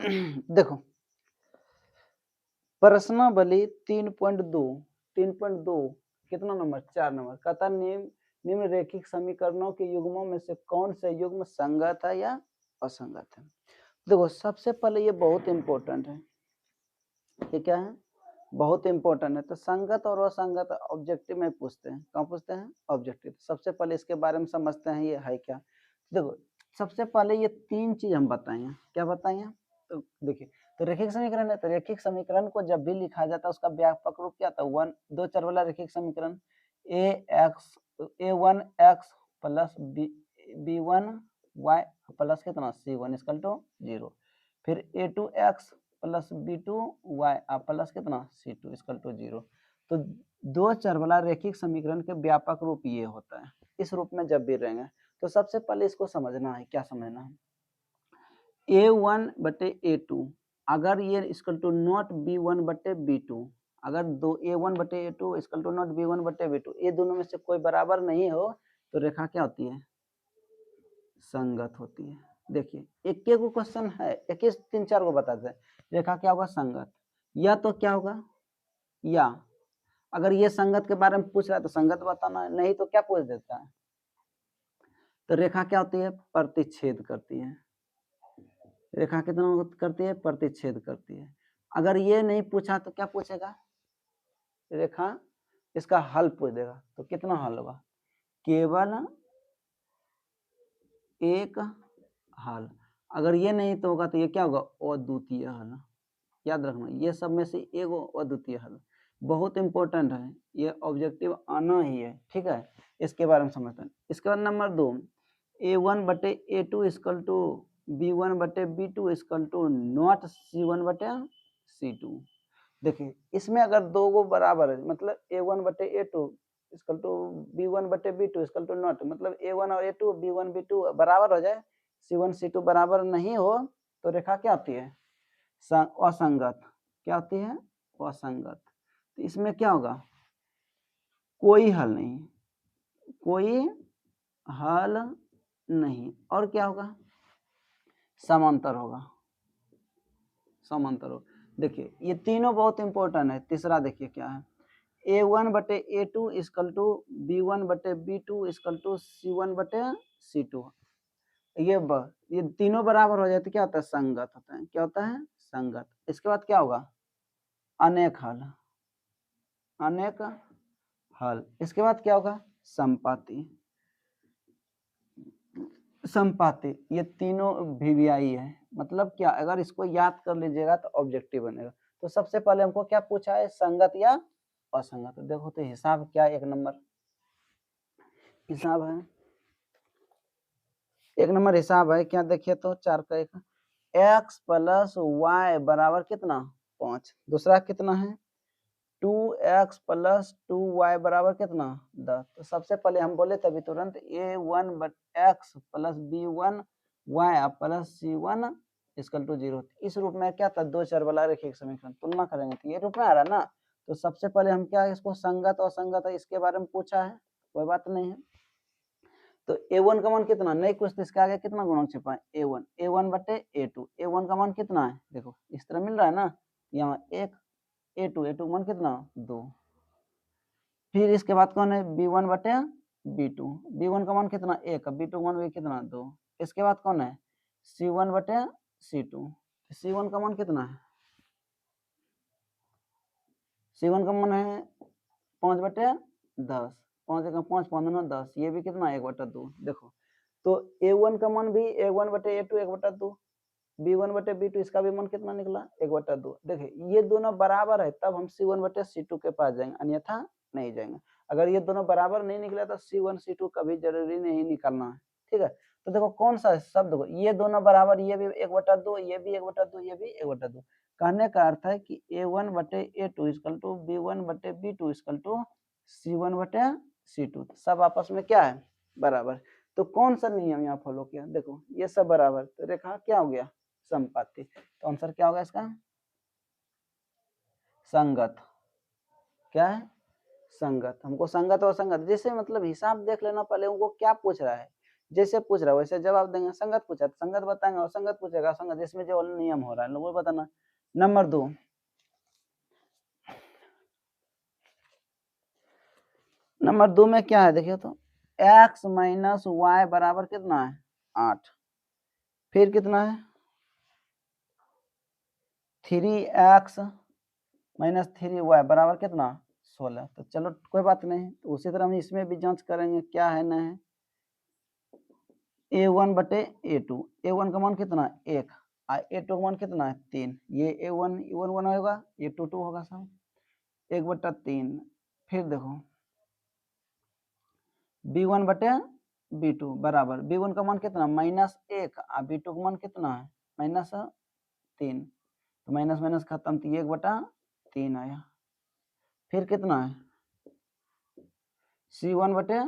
देखो प्रश्नावली 3.2 कितना नंबर 4 नंबर कहता निम्न रैखिक समीकरणों के युग्मों में से कौन से युग्म संगत है या असंगत है। देखो सबसे पहले ये बहुत इंपॉर्टेंट है, ये क्या है बहुत इंपॉर्टेंट है। तो संगत और असंगत ऑब्जेक्टिव में पूछते हैं, कहाँ पूछते हैं ऑब्जेक्टिव। सबसे पहले इसके बारे में समझते हैं ये है क्या। देखो सबसे पहले ये 3 चीज हम बताएंगे, क्या बताएंगे। तो देखिए तो रैखिक समीकरण है, तो रैखिक समीकरण को जब भी लिखा जाता है उसका व्यापक रूप क्या था, दो चर वाला रैखिक समीकरण a1x plus b1 y plus कितना c1 इक्वल टू 0, फिर a2x plus b2 y plus कितना c2 इक्वल टू 0। तो दो चर वाला रैखिक समीकरण के व्यापक रूप ये होता है, इस रूप में जब भी रहेंगे। तो सबसे पहले इसको समझना है, क्या समझना है, a1 बटे a2 अगर ये इक्वल टू नॉट b1 बटे b2, अगर दो a1 बटे a2 equal to not b1 बटे b2, ये दोनों में से कोई बराबर नहीं हो तो रेखा क्या होती है, संगत होती है। देखिए एक एक क्वेश्चन है, 21 3 4 को बताते हैं, रेखा क्या होगा संगत, या तो क्या होगा, या अगर ये संगत के बारे में पूछ रहा है तो संगत बताना है, नहीं तो क्या पूछ देता है, तो रेखा क्या होती है प्रतिच्छेद करती है। रेखा कितना करती है प्रतिच्छेद करती है। अगर ये नहीं पूछा तो क्या पूछेगा, रेखा इसका हल पूछ देगा। तो कितना हल होगा, केवल एक हल। अगर ये नहीं तो होगा तो ये क्या होगा अद्वितीय हल। याद रखना ये सब में से एक अद्वितीय हल बहुत इंपॉर्टेंट है, ये ऑब्जेक्टिव आना ही है, ठीक है। इसके बारे में समझते हैं। इसके बाद नंबर 2 a1 बटे a2 इक्वल टू b1 बटे b2 equal to not c1 बटे c2। देखिए इसमें अगर दो गो बराबर है मतलब a1 बटे a2 इक्वल टू b1 बटे b2 इक्वल टू नॉट, मतलब a1 और a2 b1 b2 बराबर हो जाए, c1 c2 बराबर नहीं हो तो रेखा क्या होती है असंगत। क्या होती है असंगत। तो इसमें क्या होगा कोई हल नहीं, कोई हल नहीं, और क्या होगा समांतर होगा, समांतर होगा। देखिए ये तीनों बहुत इंपॉर्टेंट है। तीसरा देखिए क्या है, a1 बटे a2 इक्वल टू b1 बटे b2 इक्वल टू c1 बटे c2। ये तीनों बराबर हो जाए तो क्या होता है संगत होता है। क्या होता है संगत। इसके बाद क्या होगा अनेक हल, अनेक हल। इसके बाद क्या होगा संपाती, संपाती। ये तीनों वीवीआई है, मतलब क्या अगर इसको याद कर लीजिएगा तो ऑब्जेक्टिव बनेगा। तो सबसे पहले हमको क्या पूछा है संगत या असंगत। देखो तो हिसाब क्या एक नंबर हिसाब है, एक नंबर हिसाब है क्या, देखिए तो 4 का 1 x प्लस वाई बराबर कितना 5। दूसरा कितना है 2x प्लस 2y बराबर कितना 10। तो सबसे पहले हम बोले तभी तुरंत a1 x plus b1 y plus c1 equal to 0। इस रूप में क्या था दो चर वाला रैखिक समीकरण, तुलना करेंगे तो ये रूप में आ रहा है ना। तो सबसे पहले हम क्या इसको संगत और असंगत है इसके बारे में पूछा है, कोई बात नहीं है। तो a1 का मान कितना नहीं कुछ, तो इसके आगे कितना गुणक छिपा है a1 बटे a2। a1 का मान कितना है देखो इस तरह मिल रहा है ना, यहाँ 1 a2 मान कितना 2। फिर इसके बाद कौन है b1 बटे b2, b1 का मान कितना 1, b2 का मान भी कितना 2। इसके बाद कौन है c1 बटे c2, c1 का मान कितना है c1 का मान है 5 बटे 10, 5 का 5 5 10, ये भी कितना 1 बटा 2। देखो तो a1 का मान भी a1 बटे a2 1 बटा 2, b1 बटे b2 इसका भी मान कितना निकला 1 बटा 2। देखिए ये दोनों बराबर है तब हम c1 बटे c2 के पास जाएंगे, अन्यथा नहीं जाएंगे। अगर ये दोनों बराबर नहीं निकला तो c1 c2 कभी जरूरी नहीं निकालना है, ठीक है। तो देखो कौन सा शब्द को ये दोनों बराबर, ये भी 1 बटा 2, ये भी 1 बटा 2, ये भी 1 बटा 2। कहने का अर्थ है कि a1 बटे a2 इक्वल टू b1 बटे b2 इक्वल टू c1 बटे c2, सब आपस में क्या है बराबर। तो कौन सा नियम यहाँ फॉलो किया, देखो ये सब बराबर, तो रेखा क्या हो गया संपाती। तो आंसर क्या होगा इसका संगत। क्या है संगत। हमको संगत और संगत जैसे मतलब हिसाब देख लेना पहले उनको क्या पूछ रहा है, जैसे पूछ रहा है वैसे जवाब देंगे। संगत पूछा तो संगत बताएंगे, और संगत पूछेगा संगत, इसमें जो नियम हो रहा है वो बताना। नंबर 2, नंबर 2 में क्या है देखिए तो, x माइनस वाई बराबर कितना है 8, फिर कितना है 3x माइनस 3y बराबर कितना 16। तो चलो कोई बात नहीं, तो उसी तरह हम इसमें भी जांच करेंगे क्या है ना है। a1 बटे a2, a1 का मान कितना 1, a2 का मान कितना है 3, ये a1 1 होगा, ये 2 2 होगा सब, 1/3। फिर देखो b1 बटे b2 बराबर, b1 का मान कितना -1 और b2 का मान कितना है -3, तो माइनस माइनस खत्म, तो 1/3 आया। फिर कितना है c1 बटे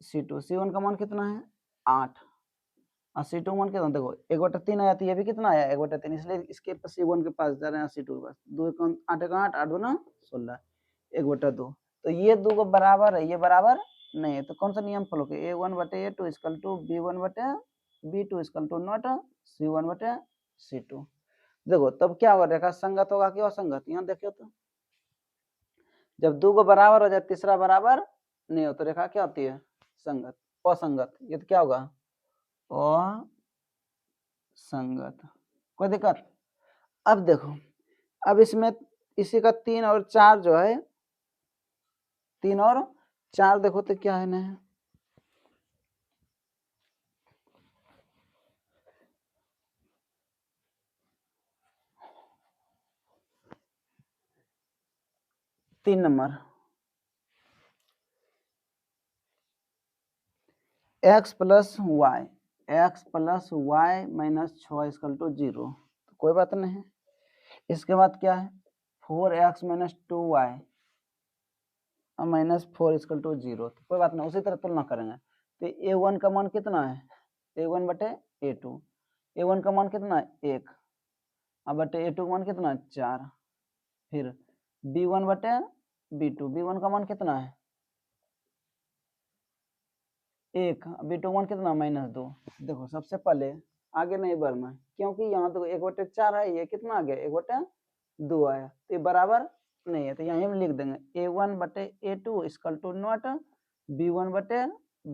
c2, c1 का मान कितना है 8 और c2 मान कितना, देखो 1/3 आया, तो ये भी कितना आया 1/3, इसलिए इसके पास c1 के पास जा रहे हैं, c2 के पास 2 8 8 8 2 16, 1/2। तो ये दो को बराबर है, ये बराबर नहीं है, तो कौन सा नियम फॉलो किया, a1 बटे a2 इक्वल टू b1 बटे b2 equal to not c1 बटे c2। देखो तब क्या होगा, रेखा संगत होगा कि असंगत, यहाँ देखियो तो जब दो को बराबर हो जाए तीसरा बराबर नहीं हो तो रेखा क्या होती है संगत, असंगत। ये तो क्या होगा असंगत, कोई दिक्कत। अब देखो, अब इसमें इसी का 3 और 4 जो है, 3 और 4 देखो तो क्या है ना, 3 number x plus y minus 6 equal to 0, तो कोई बात नहीं है। इसके बाद क्या है 4x minus 2y minus 4 equal to 0, तो कोई बात नहीं, उसी तरह तुलना करेंगे। तो a1 का मान कितना है a1 बटे a2, a1 का मान कितना है 1 और बटे a2 का मान कितना है 4। फिर b1 बटे b2, b1 का मान कितना है 1, b2 मान कितना -2। देखो सबसे पहले आगे नहीं बढ़ना, क्योंकि यहाँ तो 1/4 है, ये कितना आ गया 1/2 आया, तो ये बराबर नहीं है, तो यहाँ हम लिख देंगे a1 बटे a2 equal to not b1 बटे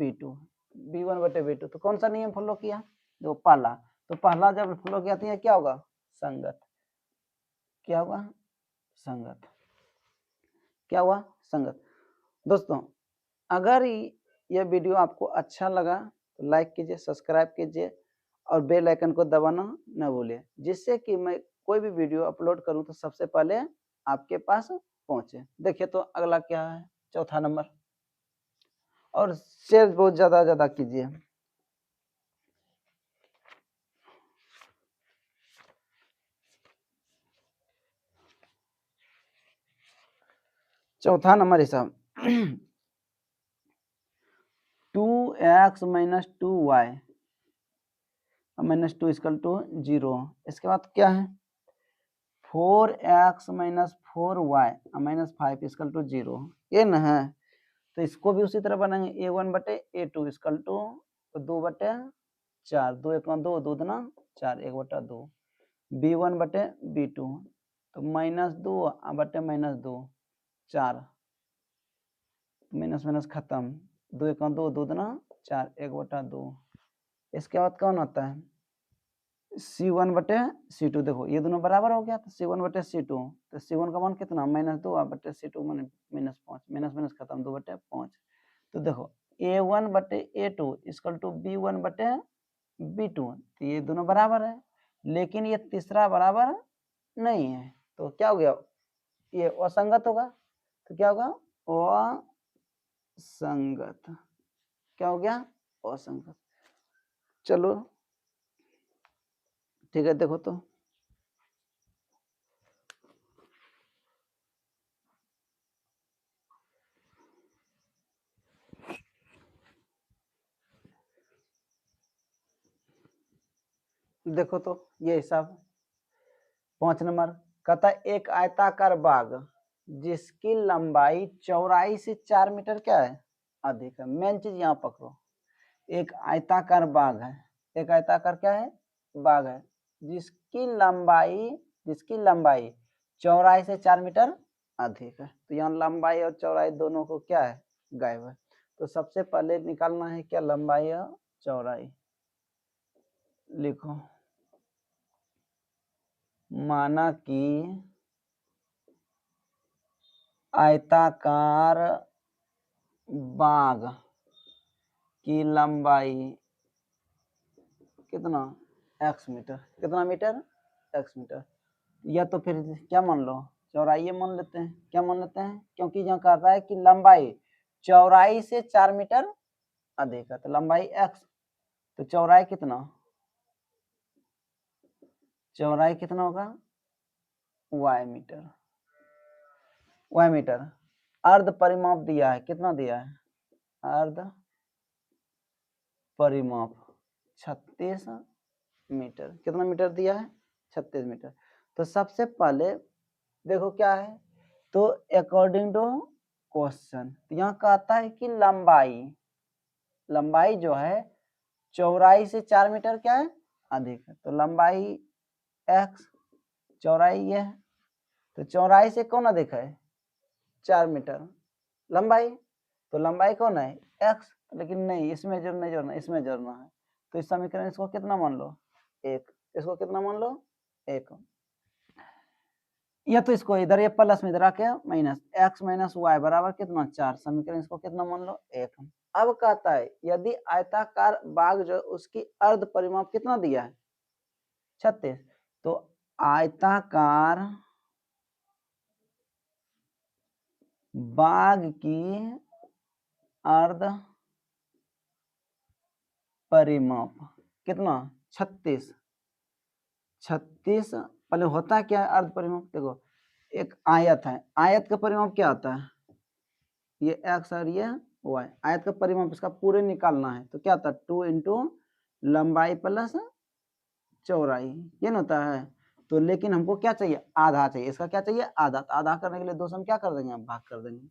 b2, तो कौन सा नियम फॉलो किया, देखो पहला, तो पहला जब फॉलो किया तो क्या होगा संगत, क्या होगा संगत, क्या हुआ संगत। दोस्तों अगर यह वीडियो आपको अच्छा लगा तो लाइक कीजिए, सब्सक्राइब कीजिए और बेल आइकन को दबाना न भूलिए, जिससे कि मैं कोई भी वीडियो अपलोड करूं तो सबसे पहले आपके पास पहुंचे। देखिए तो अगला क्या है, चौथा नंबर, और शेयर बहुत ज्यादा कीजिए। चौथा नंबर हिसाब 2x minus 2y minus 2 equal to 0। इसके बाद क्या है 4x minus 4y minus 5 equal to 0, ये ना है। तो इसको भी उसी तरह बनाएंगे a1 बटे a2 इक्वल टू 2/4, 2 1 2 2 दूना 4, 1/2, b1 बटे b2 तो -2 बटे -2 4, माइनस माइनस खत्म, 2 1 2 2 दूना 4, 1/2। इसके बाद कौन आता है c1 बटे c2, देखो ये दोनों बराबर हो गया, तो c1 बटे c2, तो c1 का मान कितना -2 बटे c2 मान -5, माइनस माइनस खत्म 2/5। तो देखो a1 बटे a2 इक्वल टू b1 बटे b2, तो ये दोनों बराबर है, लेकिन ये तीसरा बराबर नहीं है, तो क्या हो गया ये असंगत होगा, तो क्या होगा असंगत, क्या हो गया असंगत। चलो ठीक है, देखो तो देखो तो ये हिसाब 5 नंबर कहता है एक आयताकार बाग जिसकी लंबाई चौड़ाई से 4 मीटर क्या है अधिक है। मेन चीज यहाँ पकड़ो, एक आयताकार बाग है, एक आयताकार क्या है, बाग है, जिसकी लंबाई चौड़ाई से 4 मीटर अधिक है। तो यहाँ लंबाई और चौड़ाई दोनों को क्या है, गायब है। तो सबसे पहले निकालना है क्या, लंबाई और चौड़ाई। लिखो, माना कि आयताकार बाग की लंबाई कितना, x मीटर, कितना मीटर, x मीटर, या तो फिर क्या मान लो, चौड़ाई मान लेते हैं। क्या मान लेते हैं, क्योंकि यहाँ कह रहा है कि लंबाई चौड़ाई से 4 मीटर अधिक है, तो लंबाई x, तो चौड़ाई कितना, चौड़ाई कितना होगा, y मीटर, y मीटर। अर्ध परिमाप दिया है, कितना दिया है, अर्ध परिमाप 36 मीटर, कितना मीटर दिया है, 36 मीटर। तो सबसे पहले देखो क्या है, तो अकॉर्डिंग टू क्वेश्चन यहाँ कहता है कि लंबाई जो है चौड़ाई से 4 मीटर क्या है, अधिक है। तो लंबाई x, चौड़ाई ये है, तो चौड़ाई से कौन अधिक है, 4 मीटर लंबाई, तो लंबाई कौन है, x, लेकिन नहीं, इसमें जोड़ना, इसमें जोड़ना है। तो इस समीकरण इसको कितना मान लो, 1, इसको कितना मान लो, 1, या तो इसको इधर ये प्लस में इधर आके माइनस, x माइनस वाई बराबर कितना, 4, समीकरण इसको कितना मान लो, 1। अब कहता है यदि आयताकार बाग जो उसकी अर्ध परिमाप कितना दिया है, 36, तो आयताकार बाग की अर्ध परिमाप कितना, 36, पहले होता क्या है अर्ध परिमाप, देखो एक आयत है, आयत का परिमाप क्या होता है, ये x और ये y, आयत का परिमाप इसका पूरे निकालना है, तो क्या होता है 2 इंटू लंबाई प्लस चौड़ाई, ये ना होता है। तो लेकिन हमको क्या चाहिए, आधा चाहिए, इसका क्या चाहिए, आधा। तो आधा करने के लिए 2 से हम क्या कर देंगे, भाग कर देंगे।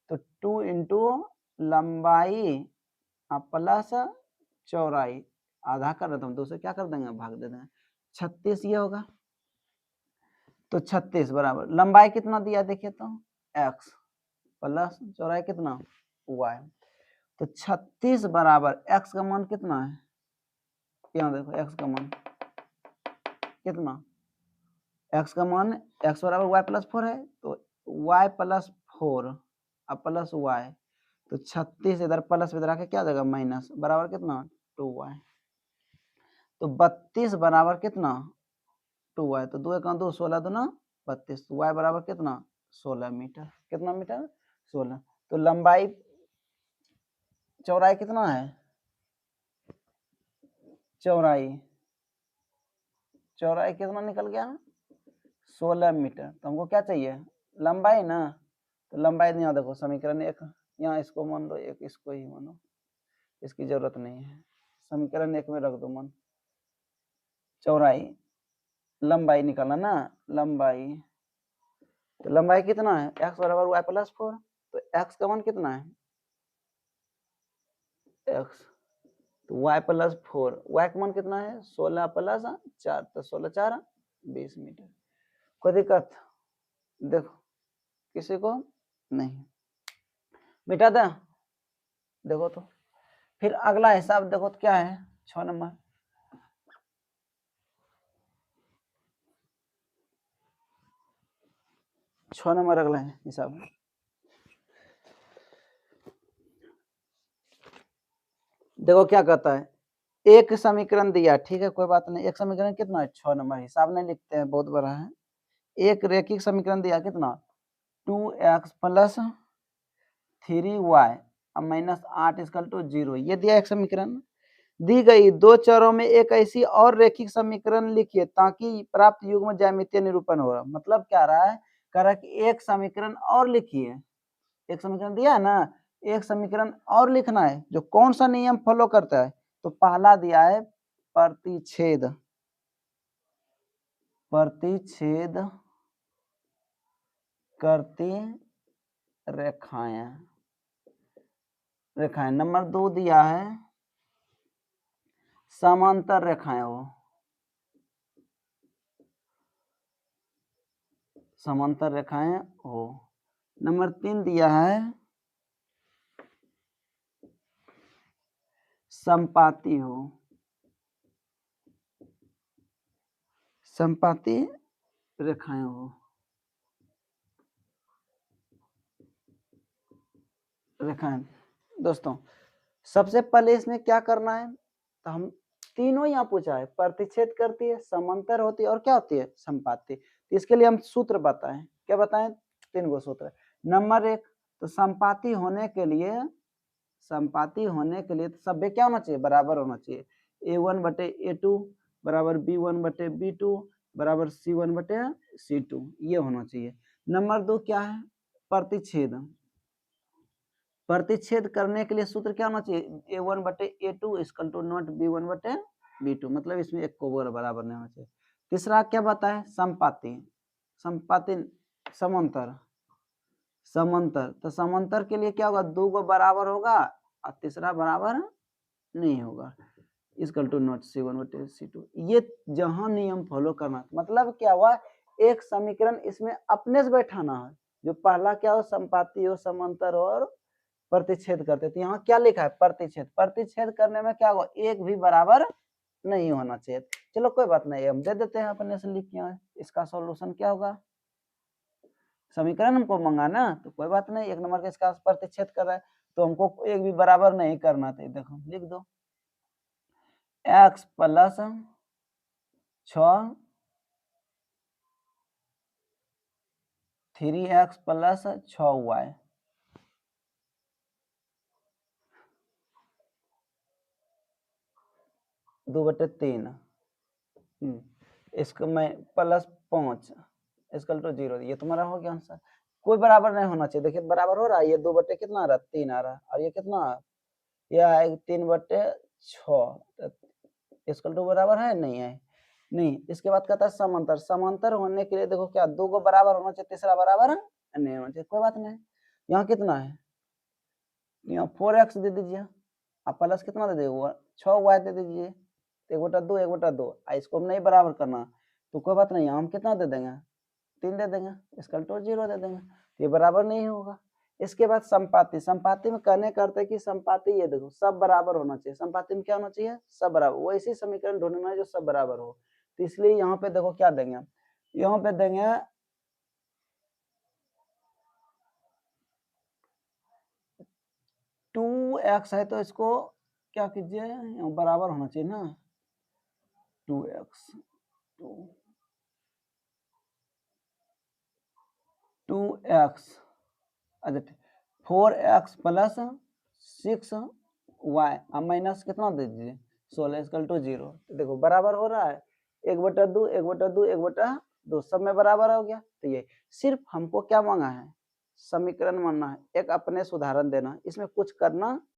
तो 2 इंटू लंबाई प्लस चौड़ाई, आधा कर रहे तो हम 2 से क्या कर देंगे, भाग दे देंगे, 36 ये होगा। तो 36 बराबर लंबाई कितना दिया देखिए तो x प्लस चौड़ाई कितना y, तो 36 बराबर x का मान कितना है, यहाँ देखो x का मान कितना, x का मान x बराबर y प्लस 4 है, तो y प्लस 4 अब प्लस y, तो 36 इधर प्लस इधर आके क्या देगा माइनस, बराबर कितना 2y, तो 32 बराबर कितना 2y, तो 2 1 2 16 2 32, तो y बराबर कितना 16 मीटर, कितना मीटर 16। तो लंबाई चौड़ाई कितना है, चौड़ाई कितना निकल गया 16 मीटर। तो हमको क्या चाहिए, लंबाई ना, तो लंबाई यहाँ देखो समीकरण 1, यहाँ इसको मान लो 1, इसको ही मानो, इसकी जरूरत नहीं है, समीकरण 1 में रख दो मान। चौड़ाई लंबाई निकालना ना, लंबाई, तो लंबाई कितना है x बराबर y प्लस 4, तो x का मान कितना है x, तो y प्लस 4, y का मान कितना है 16 प्लस 4, तो 16 4 20 मीटर। कोई दिक्कत, देखो किसी को नहीं, मिटा दे, देखो तो फिर अगला हिसाब देखो तो क्या है, 6 नंबर, अगला है हिसाब। देखो क्या कहता है, एक समीकरण दिया, ठीक है कोई बात नहीं, एक समीकरण कितना है 6 नंबर, हिसाब नहीं लिखते हैं बहुत बड़ा है। एक रेखिक समीकरण दिया कितना 2x plus 3y minus 8 equal to 0, ये दिया एक समीकरण। दी गई दो चरों में एक ऐसी और रेखिक समीकरण लिखिए ताकि प्राप्त युग्म ज्यामितीय निरूपण हो। मतलब क्या रहा है, कह रहा है कि एक समीकरण और लिखिए, एक समीकरण दिया है ना, एक समीकरण और लिखना है जो कौन सा नियम फॉलो करता है, तो पहला दिया है प्रतिच्छेद करती रेखाएं, नंबर 2 दिया है समांतर रेखाएं हो, समांतर रेखाएं हो। नंबर 3 दिया है समपाती हो, समपाती रेखाएं हो, रेखाएं। दोस्तों सबसे पहले इसमें क्या करना है, तो हम तीनों यहाँ पूछा है, प्रतिच्छेद करती है, समांतर होती है और क्या होती है, समपाती। तो इसके लिए हम सूत्र बताएं, क्या बताएं, 3 गो सूत्र। नंबर 1, तो समपाती होने के लिए, समपाती होने के लिए तो सब क्या होना चाहिए, बराबर होना चाहिए। A1 बटे A2 बराबर B1 बटे B2 बराबर C1 बटे C2, ये होना चाहिए। नंबर 2 क्या है, प्रतिच्छेद। प्रतिच्छेद करने के लिए सूत्र क्या होना चाहिए, A1 बटे A2 equal to not B1 बटे B2, मतलब इसमें एक को बराबर नहीं होना चाहिए। तीसरा क्या बताए, समपाती, समपाती समांतर, समांतर, तो समांतर के लिए क्या होगा, 2 को बराबर होगा और तीसरा बराबर नहीं होगा, इक्वल टू नॉट C1 बटे C2। ये जहां नियम फॉलो करना, मतलब क्या हुआ, एक समीकरण इसमें अपने से बैठाना है, जो पहला क्या हो, समपाती हो, समांतर हो और प्रतिच्छेद करते। तो यहाँ क्या लिखा है, प्रतिच्छेद। प्रतिच्छेद करने में क्या होगा, एक भी बराबर नहीं होना चाहिए। चलो कोई बात नहीं, हम दे देते हैं अपने से लिख के। इसका सॉल्यूशन क्या होगा, समीकरण हमको मंगाना, तो कोई बात नहीं, 1 नंबर का इसका प्रतिच्छेद कर रहा है तो हमको एक भी बराबर नहीं करना था। देखो लिख दो, x plus 6 3x plus 6y 2/3, इसको मैं प्लस 5 इक्वल टू 0, ये तुम्हारा हो गया आंसर। कोई बराबर नहीं होना चाहिए। देखिए बराबर हो रहा है, ये 2 बटे कितना आ रहा है, 3 आ रहा है, और ये कितना है, ये आएगा 3/6, इक्वल टू बराबर है, नहीं है, नहीं। इसके बाद कहता है समांतर। समांतर होने के लिए देखो क्या, 2 को बराबर होना चाहिए, तीसरा बराबर नहीं होना चाहिए। कोई बात नहीं, यहाँ कितना है, यहाँ 4x दे दीजिए, आप प्लस कितना दे दीजिए, 6y दे दीजिए, 1/2 1/2, इसको हम नहीं बराबर करना, तो कोई बात नहीं, हम कितना दे देंगे, 3 दे देंगे, इक्वल टू 0 दे देंगे, ये बराबर नहीं होगा। इसके बाद संपाती। संपाती में कहने करते कि संपाती, ये देखो सब बराबर होना चाहिए। संपाती में क्या होना चाहिए, सब बराबर। वो ऐसी समीकरण ढूंढना है जो सब बराबर हो। तो इसलिए यहाँ पे देखो क्या देंगे, यहाँ पे देंगे 2x है, तो इसको क्या कीजिए, बराबर होना चाहिए ना, 2x 2x, अच्छा 4x प्लस 6y, अब माइनस कितना दे दीजिए, 16 इक्वल टू 0। देखो बराबर हो रहा है, 1/2 1/2 1/2, सब में बराबर हो गया। तो ये सिर्फ हमको क्या मांगा है, समीकरण मानना है, एक अपने से उदाहरण देना, इसमें कुछ करना